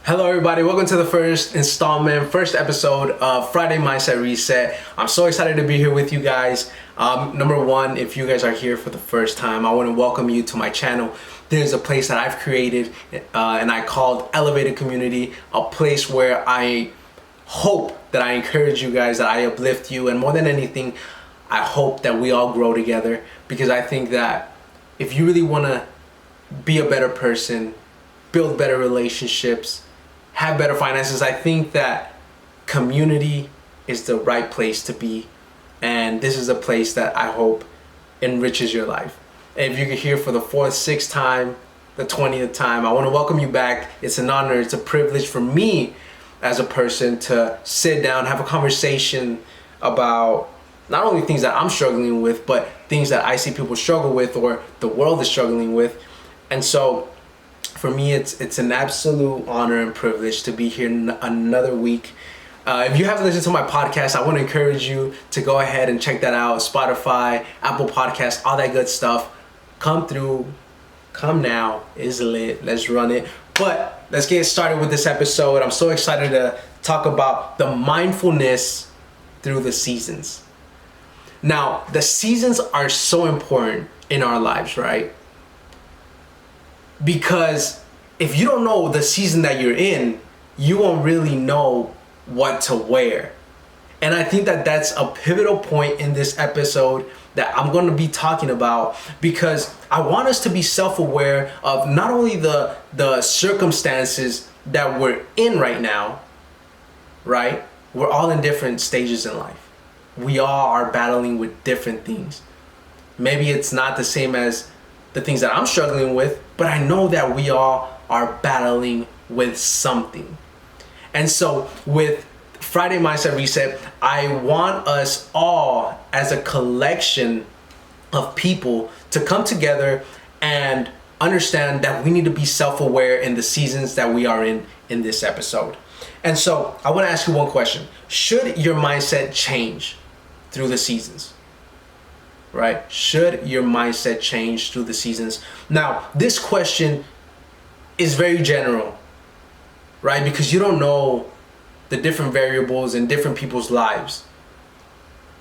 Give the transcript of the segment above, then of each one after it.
Hello everybody, welcome to the first episode of Friday Mindset Reset. I'm so excited to be here with you guys. Number one, if you guys are here for the first time, I want to welcome you to my channel. There's a place that I've created and I called Elevated Community, a place where I hope that I encourage you guys, that I uplift you, and more than anything, I hope that we all grow together, because I think that if you really want to be a better person, build better relationships, have better finances, I think that community is the right place to be. And this is a place that I hope enriches your life. And if you're here for the 4th, 6th time, the 20th time, I want to welcome you back. It's an honor, it's a privilege for me as a person to sit down, have a conversation about not only things that I'm struggling with, but things that I see people struggle with or the world is struggling with. And so for me, it's an absolute honor and privilege to be here another week. If you haven't listened to my podcast, I want to encourage you to go ahead and check that out. Spotify, Apple Podcasts, all that good stuff. Come through. Come now. It's lit. Let's run it. But let's get started with this episode. I'm so excited to talk about the mindfulness through the seasons. Now, the seasons are so important in our lives, right? Because if you don't know the season that you're in, you won't really know what to wear. And I think that that's a pivotal point in this episode that I'm going to be talking about, because I want us to be self-aware of not only the circumstances that we're in right now, right? We're all in different stages in life. We all are battling with different things. Maybe it's not the same as the things that I'm struggling with, but I know that we all are battling with something. And so with Friday Mindset Reset, I want us all as a collection of people to come together and understand that we need to be self-aware in the seasons that we are in this episode. And so I want to ask you one question. Should your mindset change through the seasons? Right? Should your mindset change through the seasons? Now, this question is very general, right? Because you don't know the different variables in different people's lives.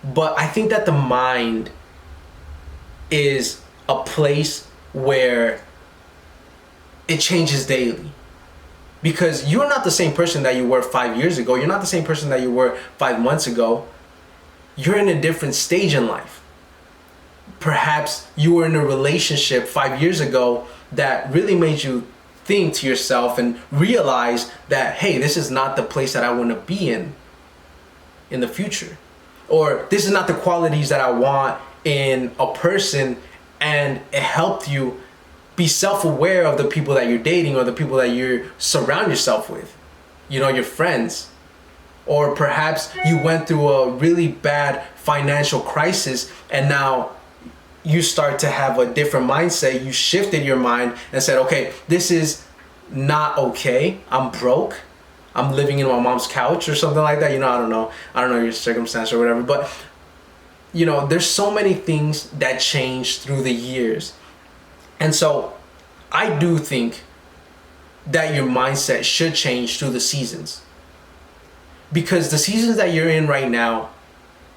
But I think that the mind is a place where it changes daily. Because you're not the same person that you were 5 years ago. You're not the same person that you were 5 months ago. You're in a different stage in life. Perhaps you were in a relationship 5 years ago that really made you think to yourself and realize that, hey, this is not the place that I want to be in the future. Or this is not the qualities that I want in a person, and it helped you be self-aware of the people that you're dating or the people that you surround yourself with, your friends. Or perhaps you went through a really bad financial crisis and now you start to have a different mindset. You shifted your mind and said, okay, this is not okay. I'm broke. I'm living in my mom's couch or something like that. I don't know your circumstance or whatever. But, there's so many things that change through the years. And so I do think that your mindset should change through the seasons. Because the seasons that you're in right now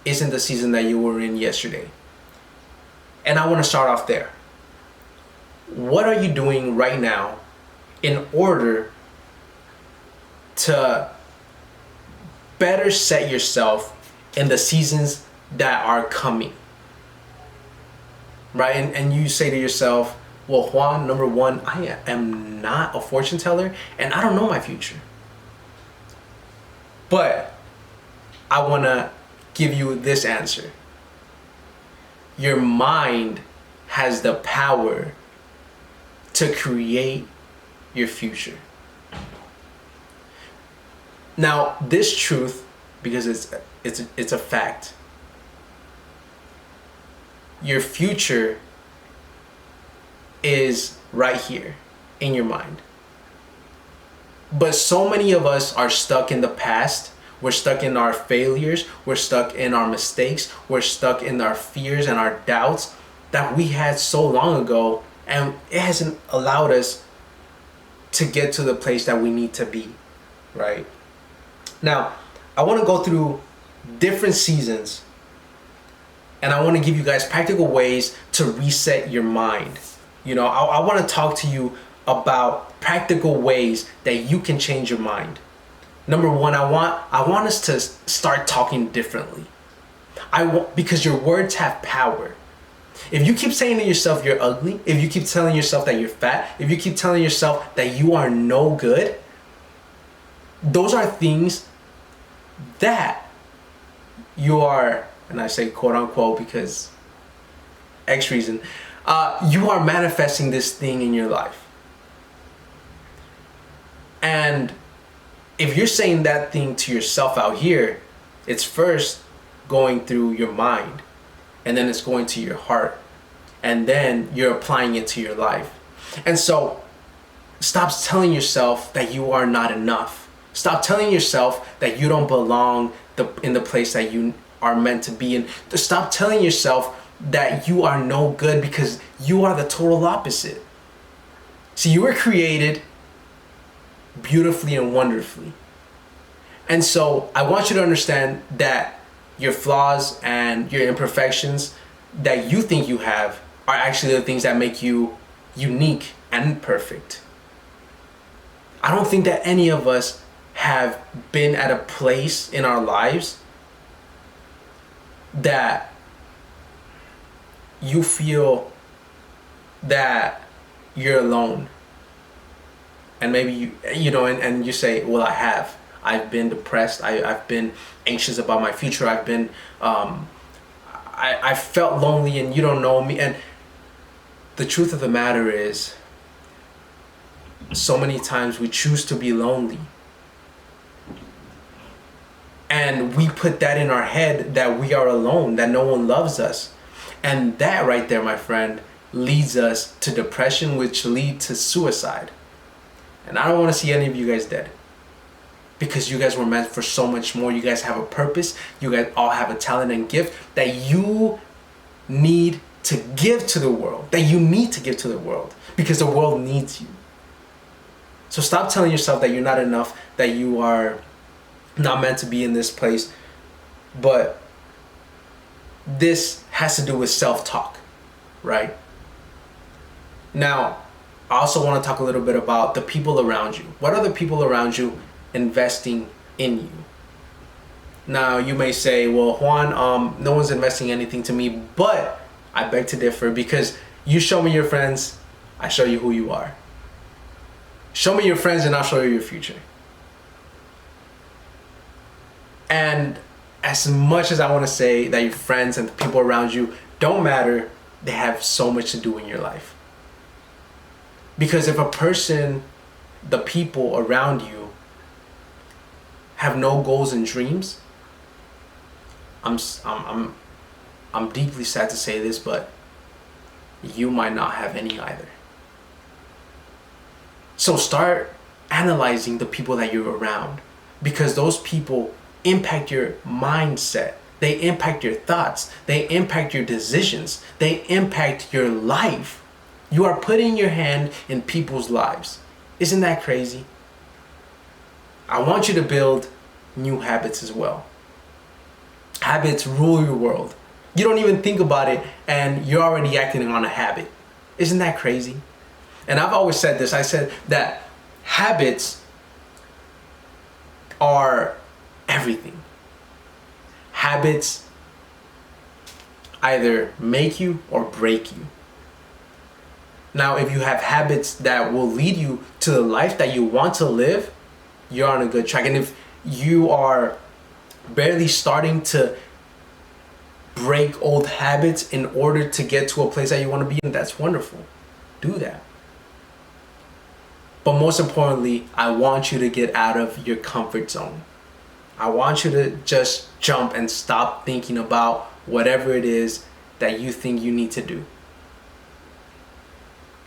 isn't the season that you were in yesterday. And I want to start off there. What are you doing right now in order to better set yourself in the seasons that are coming? Right? And you say to yourself, well, Juan, number one, I am not a fortune teller and I don't know my future. But I want to give you this answer. Your mind has the power to create your future. Now, this truth, because it's a fact, your future is right here in your mind. But so many of us are stuck in the past. We're stuck in our failures. We're stuck in our mistakes. We're stuck in our fears and our doubts that we had so long ago, and it hasn't allowed us to get to the place that we need to be, right? Now, I want to go through different seasons, and I want to give you guys practical ways to reset your mind. I want to talk to you about practical ways that you can change your mind. Number one, I want us to start talking differently. Because your words have power. If you keep saying to yourself you're ugly, if you keep telling yourself that you're fat, if you keep telling yourself that you are no good, those are things that you are, and I say quote unquote because X reason, you are manifesting this thing in your life. And if you're saying that thing to yourself out here, it's first going through your mind, and then it's going to your heart, and then you're applying it to your life. And so stop telling yourself that you are not enough. Stop telling yourself that you don't belong in the place that you are meant to be in. Stop telling yourself that you are no good, because you are the total opposite. See, you were created beautifully and wonderfully. And so I want you to understand that your flaws and your imperfections that you think you have are actually the things that make you unique and perfect. I don't think that any of us have been at a place in our lives that you feel that you're alone. And maybe and you say, well, I have. I've been depressed. I've been anxious about my future. I've been, I felt lonely, and you don't know me. And the truth of the matter is, so many times we choose to be lonely. And we put that in our head that we are alone, that no one loves us. And that right there, my friend, leads us to depression, which leads to suicide. And I don't want to see any of you guys dead. Because you guys were meant for so much more. You guys have a purpose. You guys all have a talent and gift that you need to give to the world. That you need to give to the world. Because the world needs you. So stop telling yourself that you're not enough. That you are not meant to be in this place. But this has to do with self-talk. Right? Now, I also want to talk a little bit about the people around you. What are the people around you investing in you? Now you may say, well, Juan, no one's investing anything to me, but I beg to differ, because you show me your friends, I show you who you are. Show me your friends and I'll show you your future. And as much as I want to say that your friends and the people around you don't matter, they have so much to do in your life. Because if a person, the people around you, have no goals and dreams, I'm deeply sad to say this, but you might not have any either. So start analyzing the people that you're around, because those people impact your mindset. They impact your thoughts. They impact your decisions. They impact your life. You are putting your hand in people's lives. Isn't that crazy? I want you to build new habits as well. Habits rule your world. You don't even think about it and you're already acting on a habit. Isn't that crazy? And I've always said this. I said that habits are everything. Habits either make you or break you. Now, if you have habits that will lead you to the life that you want to live, you're on a good track. And if you are barely starting to break old habits in order to get to a place that you want to be in, that's wonderful. Do that. But most importantly, I want you to get out of your comfort zone. I want you to just jump and stop thinking about whatever it is that you think you need to do.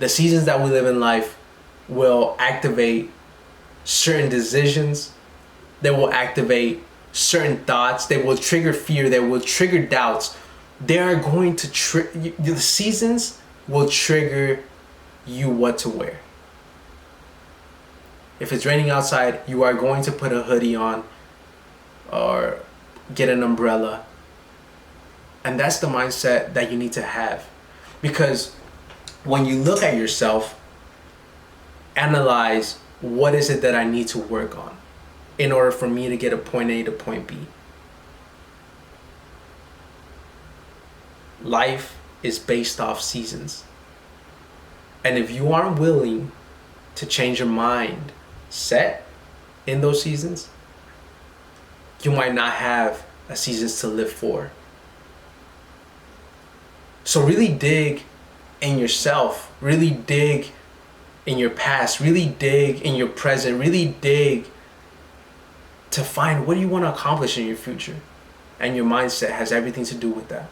The seasons that we live in life will activate certain decisions. They will activate certain thoughts. They will trigger fear. They will trigger doubts. They are going to the seasons will trigger you what to wear. If it's raining outside, you are going to put a hoodie on or get an umbrella. And that's the mindset that you need to have. Because when you look at yourself, analyze, what is it that I need to work on in order for me to get a point A to point B? Life is based off seasons. And if you aren't willing to change your mind set in those seasons, you might not have a seasons to live for. So really dig in yourself, really dig in your past, really dig in your present, really dig to find what do you want to accomplish in your future. And your mindset has everything to do with that.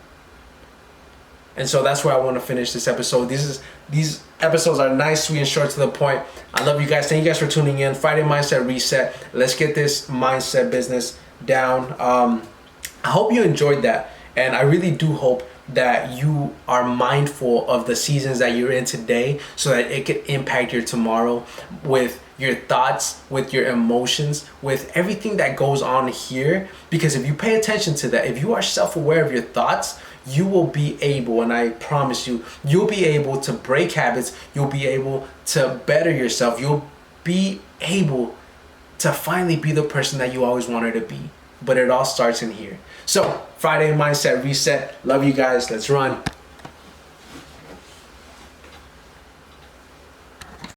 And so that's where I want to finish this episode. These episodes are nice, sweet, and short to the point. I love you guys. Thank you guys for tuning in. Friday Mindset Reset. Let's get this mindset business down. I hope you enjoyed that. And I really do hope that you are mindful of the seasons that you're in today so that it could impact your tomorrow with your thoughts, with your emotions, with everything that goes on here. Because if you pay attention to that, if you are self-aware of your thoughts, you will be able, and I promise you, you'll be able to break habits. You'll be able to better yourself. You'll be able to finally be the person that you always wanted to be. But it all starts in here. So, Friday Mindset Reset. Love you guys. Let's run.